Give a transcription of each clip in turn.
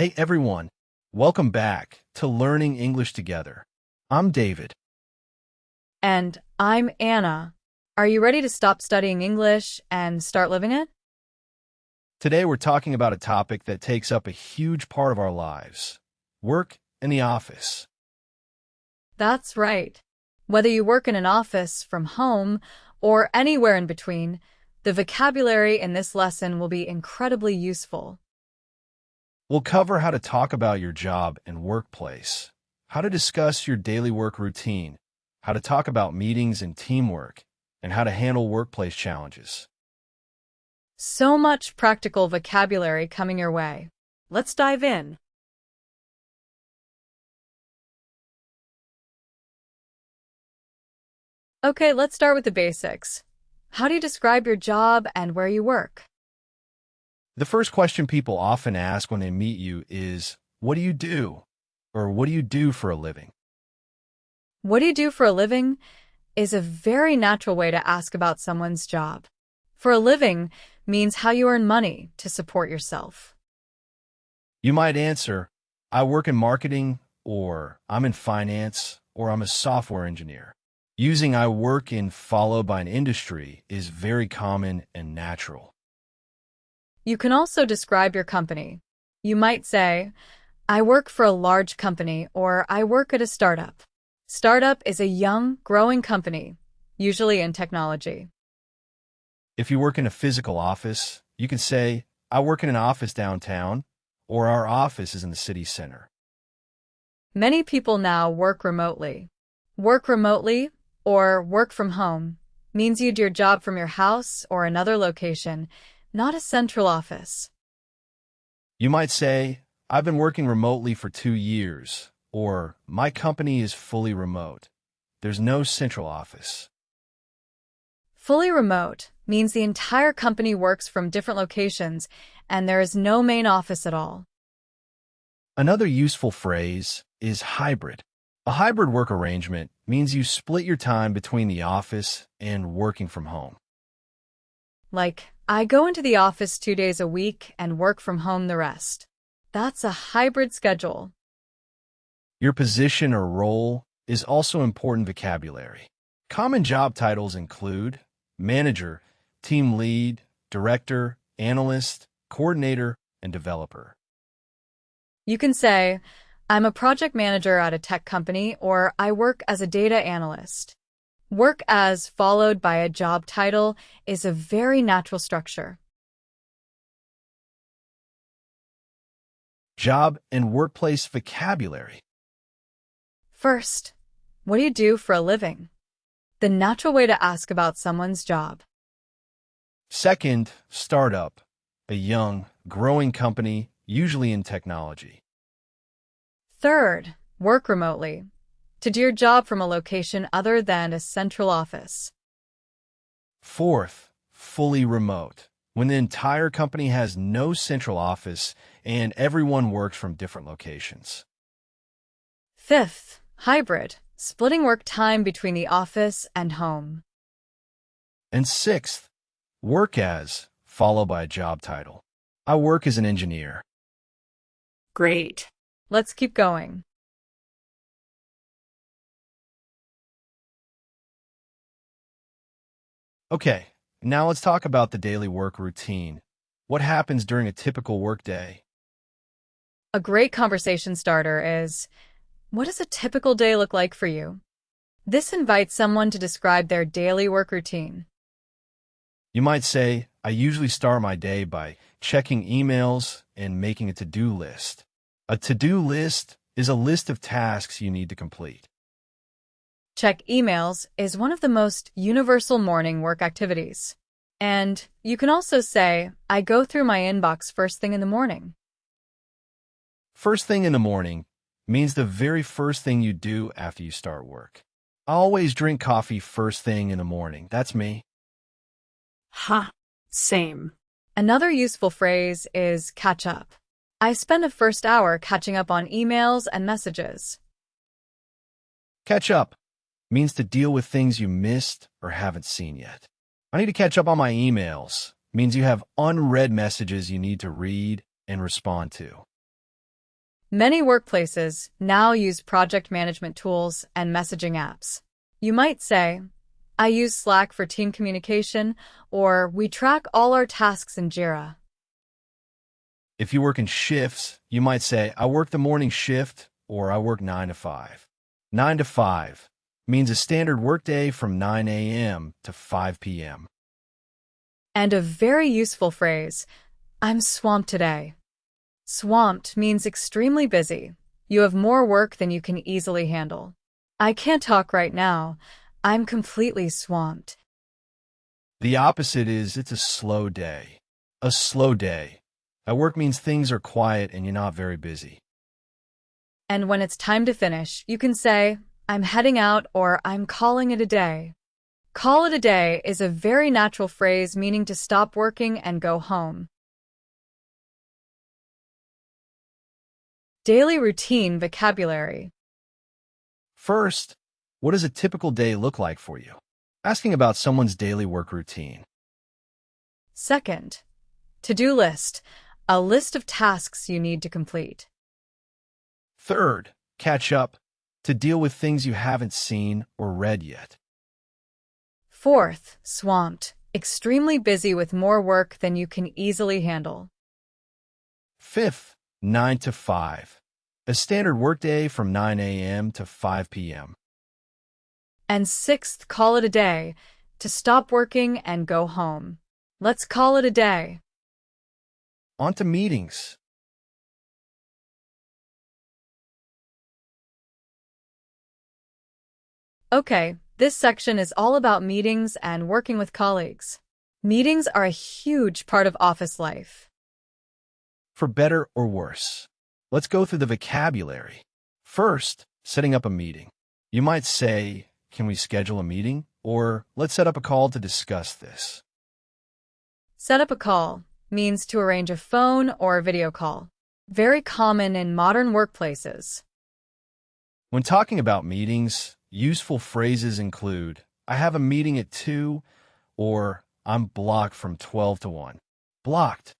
Hey everyone, welcome back to Learning English Together. I'm David. And I'm Anna. Are you ready to stop studying English and start living it? Today we're talking about a topic that takes up a huge part of our lives, work in the office. That's right. Whether you work in an office, from home, or anywhere in between, the vocabulary in this lesson will be incredibly useful. We'll cover how to talk about your job and workplace, how to discuss your daily work routine, how to talk about meetings and teamwork, and how to handle workplace challenges. So much practical vocabulary coming your way. Let's dive in. Okay, let's start with the basics. How do you describe your job and where you work? The first question people often ask when they meet you is, "What do you do?" or "What do you do for a living?" What do you do for a living is a very natural way to ask about someone's job. For a living means how you earn money to support yourself. You might answer, "I work in marketing," or "I'm in finance," or "I'm a software engineer." Using "I work in" followed by an industry is very common and natural. You can also describe your company. You might say, I work for a large company, or I work at a startup. Startup is a young, growing company, usually in technology. If you work in a physical office, you can say, "I work in an office downtown," or "Our office is in the city center." Many people now work remotely. Work remotely, or work from home, means you do your job from your house or another location, not a central office. You might say, "I've been working remotely for 2 years," or "My company is fully remote. There's no central office." Fully remote means the entire company works from different locations and there is no main office at all. Another useful phrase is hybrid. A hybrid work arrangement means you split your time between the office and working from home. Like, I go into the office 2 days a week and work from home the rest. That's a hybrid schedule. Your position or role is also important vocabulary. Common job titles include manager, team lead, director, analyst, coordinator, and developer. You can say, I'm a project manager at a tech company, or I work as a data analyst. Work as followed by a job title is a very natural structure. Job and workplace vocabulary. First, what do you do for a living? The natural way to ask about someone's job. Second, startup, a young, growing company, usually in technology. Third, work remotely. To do your job from a location other than a central office. Fourth, fully remote, when the entire company has no central office and everyone works from different locations. Fifth, hybrid, splitting work time between the office and home. And sixth, work as, followed by a job title. I work as an engineer. Great. Let's keep going. Okay, now let's talk about the daily work routine. What happens during a typical workday? A great conversation starter is, what does a typical day look like for you? This invites someone to describe their daily work routine. You might say, "I usually start my day by checking emails and making a to-do list." A to-do list is a list of tasks you need to complete. Check emails is one of the most universal morning work activities. And you can also say, I go through my inbox first thing in the morning. First thing in the morning means the very first thing you do after you start work. I always drink coffee first thing in the morning. That's me. Same. Another useful phrase is catch up. I spend the first hour catching up on emails and messages. Catch up means to deal with things you missed or haven't seen yet. I need to catch up on my emails means you have unread messages you need to read and respond to. Many workplaces now use project management tools and messaging apps. You might say, I use Slack for team communication, or we track all our tasks in Jira. If you work in shifts, you might say, I work the morning shift or I work 9 to 5. 9 to 5 means a standard workday from 9 a.m. to 5 p.m. And a very useful phrase, I'm swamped today. Swamped means extremely busy. You have more work than you can easily handle. I can't talk right now. I'm completely swamped. The opposite is it's a slow day. A slow day. At work means things are quiet and you're not very busy. And when it's time to finish, you can say, I'm heading out or I'm calling it a day. Call it a day is a very natural phrase meaning to stop working and go home. Daily routine vocabulary. First, what does a typical day look like for you? Asking about someone's daily work routine. Second, to-do list, a list of tasks you need to complete. Third, catch up, to deal with things you haven't seen or read yet. Fourth, swamped, extremely busy with more work than you can easily handle. Fifth, 9 to 5, a standard workday from 9 a.m. to 5 p.m. And sixth, call it a day, to stop working and go home. Let's call it a day. On to meetings. Okay, this section is all about meetings and working with colleagues. Meetings are a huge part of office life. For better or worse. Let's go through the vocabulary. First, setting up a meeting. You might say, can we schedule a meeting? Or let's set up a call to discuss this. Set up a call means to arrange a phone or a video call. Very common in modern workplaces. When talking about meetings, useful phrases include, I have a meeting at 2, or I'm blocked from 12 to 1. Blocked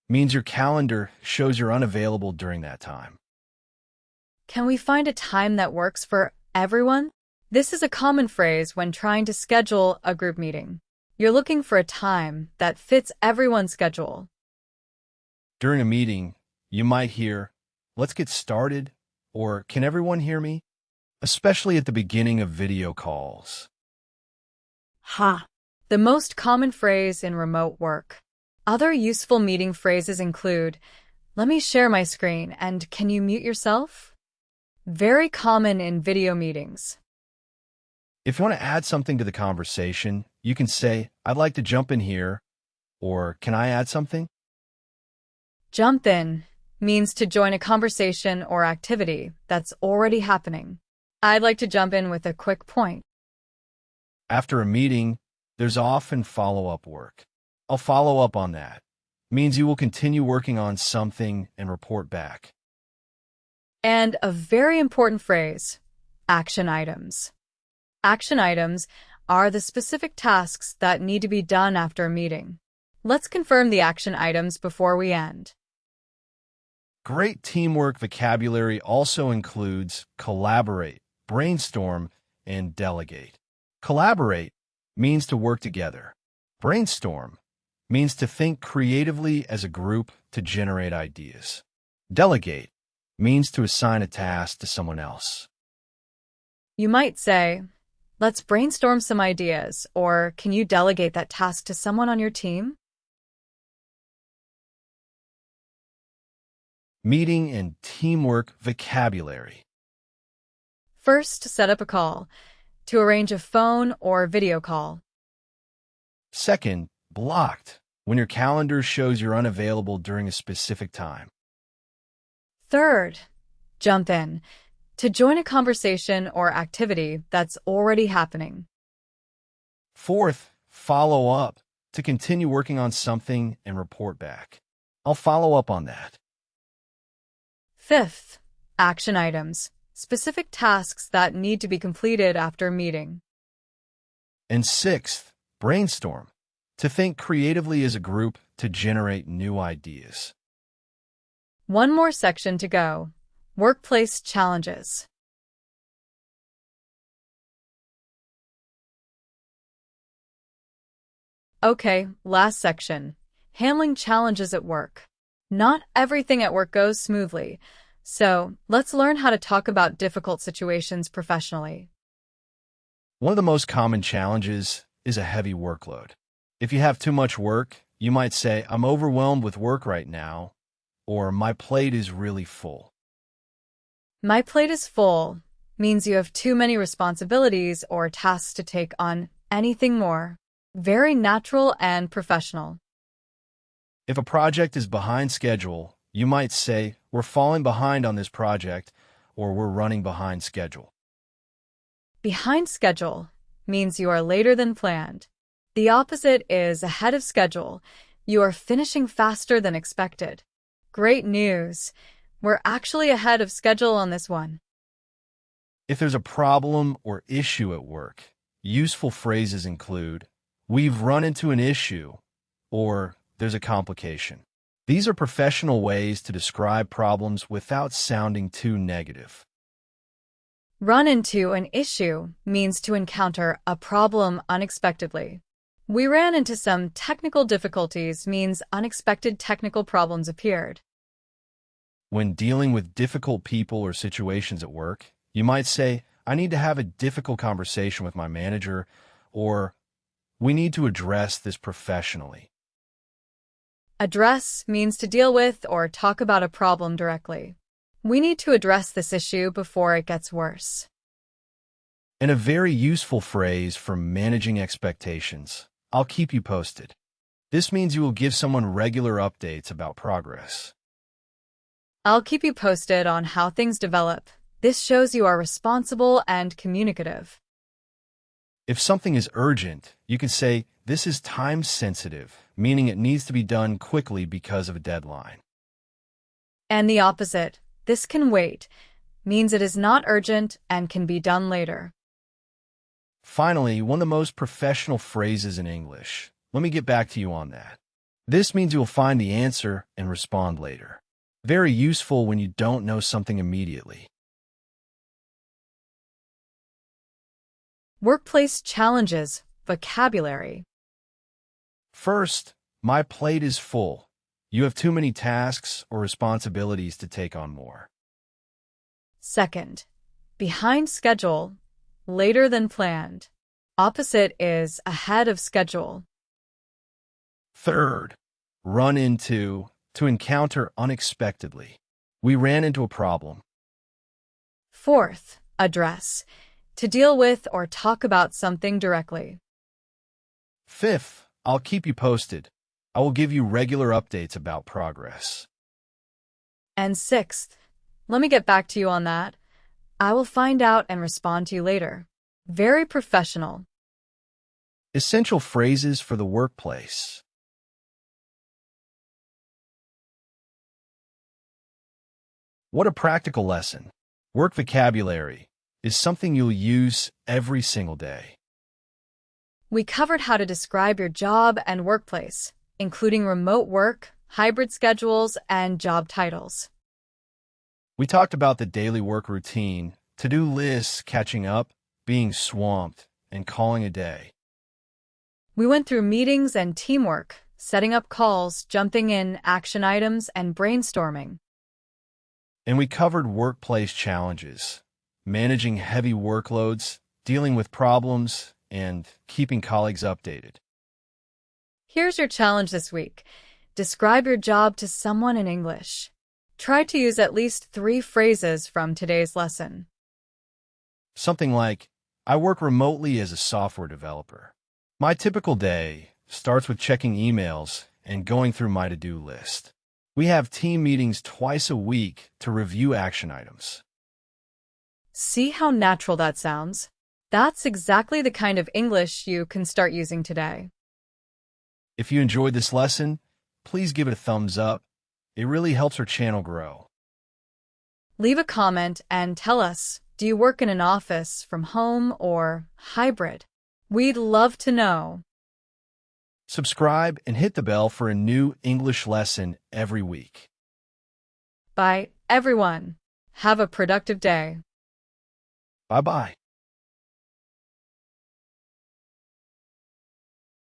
means your calendar shows you're unavailable during that time. Can we find a time that works for everyone? This is a common phrase when trying to schedule a group meeting. You're looking for a time that fits everyone's schedule. During a meeting, you might hear, let's get started, or can everyone hear me? Especially at the beginning of video calls. Ha! The most common phrase in remote work. Other useful meeting phrases include, let me share my screen and can you mute yourself? Very common in video meetings. If you want to add something to the conversation, you can say, I'd like to jump in here, or can I add something? Jump in means to join a conversation or activity that's already happening. I'd like to jump in with a quick point. After a meeting, there's often follow-up work. I'll follow up on that. Means you will continue working on something and report back. And a very important phrase, action items. Action items are the specific tasks that need to be done after a meeting. Let's confirm the action items before we end. Great teamwork vocabulary also includes collaborate, brainstorm, and delegate. Collaborate means to work together. Brainstorm means to think creatively as a group to generate ideas. Delegate means to assign a task to someone else. You might say, let's brainstorm some ideas, or can you delegate that task to someone on your team? Meeting and teamwork vocabulary. First, set up a call, to arrange a phone or video call. Second, blocked, when your calendar shows you're unavailable during a specific time. Third, jump in, to join a conversation or activity that's already happening. Fourth, follow up, to continue working on something and report back. I'll follow up on that. Fifth, action items, specific tasks that need to be completed after a meeting. And sixth, brainstorm, to think creatively as a group to generate new ideas. One more section to go. Workplace challenges. Okay, last section. Handling challenges at work. Not everything at work goes smoothly, so let's learn how to talk about difficult situations professionally. One of the most common challenges is a heavy workload. If you have too much work, you might say, "I'm overwhelmed with work right now," or "My plate is really full." My plate is full means you have too many responsibilities or tasks to take on anything more. Very natural and professional. If a project is behind schedule, you might say, "We're falling behind on this project," or "We're running behind schedule." Behind schedule means you are later than planned. The opposite is ahead of schedule. You are finishing faster than expected. Great news! We're actually ahead of schedule on this one. If there's a problem or issue at work, useful phrases include, "We've run into an issue," or "There's a complication." These are professional ways to describe problems without sounding too negative. Run into an issue means to encounter a problem unexpectedly. We ran into some technical difficulties means unexpected technical problems appeared. When dealing with difficult people or situations at work, you might say, "I need to have a difficult conversation with my manager," or "We need to address this professionally." Address means to deal with or talk about a problem directly. We need to address this issue before it gets worse. And a very useful phrase for managing expectations, "I'll keep you posted." This means you will give someone regular updates about progress. I'll keep you posted on how things develop. This shows you are responsible and communicative. If something is urgent, you can say, "This is time sensitive," meaning it needs to be done quickly because of a deadline. And the opposite, "This can wait," means it is not urgent and can be done later. Finally, one of the most professional phrases in English. Let me get back to you on that. This means you will find the answer and respond later. Very useful when you don't know something immediately. Workplace challenges, vocabulary. First, "My plate is full." You have too many tasks or responsibilities to take on more. Second, behind schedule, later than planned. Opposite is ahead of schedule. Third, run into, to encounter unexpectedly. We ran into a problem. Fourth, address, to deal with or talk about something directly. Fifth, "I'll keep you posted." I will give you regular updates about progress. And sixth, let me get back to you on that. I will find out and respond to you later. Very professional. Essential phrases for the workplace. What a practical lesson. Work vocabulary is something you'll use every single day. We covered how to describe your job and workplace, including remote work, hybrid schedules, and job titles. We talked about the daily work routine, to-do lists, catching up, being swamped, and calling a day. We went through meetings and teamwork, setting up calls, jumping in, action items, and brainstorming. And we covered workplace challenges, managing heavy workloads, dealing with problems, and keeping colleagues updated. Here's your challenge this week. Describe your job to someone in English. Try to use at least 3 phrases from today's lesson. Something like, "I work remotely as a software developer. My typical day starts with checking emails and going through my to-do list. We have team meetings twice a week to review action items." See how natural that sounds? That's exactly the kind of English you can start using today. If you enjoyed this lesson, please give it a thumbs up. It really helps our channel grow. Leave a comment and tell us, do you work in an office, from home, or hybrid? We'd love to know. Subscribe and hit the bell for a new English lesson every week. Bye, everyone. Have a productive day. Bye-bye.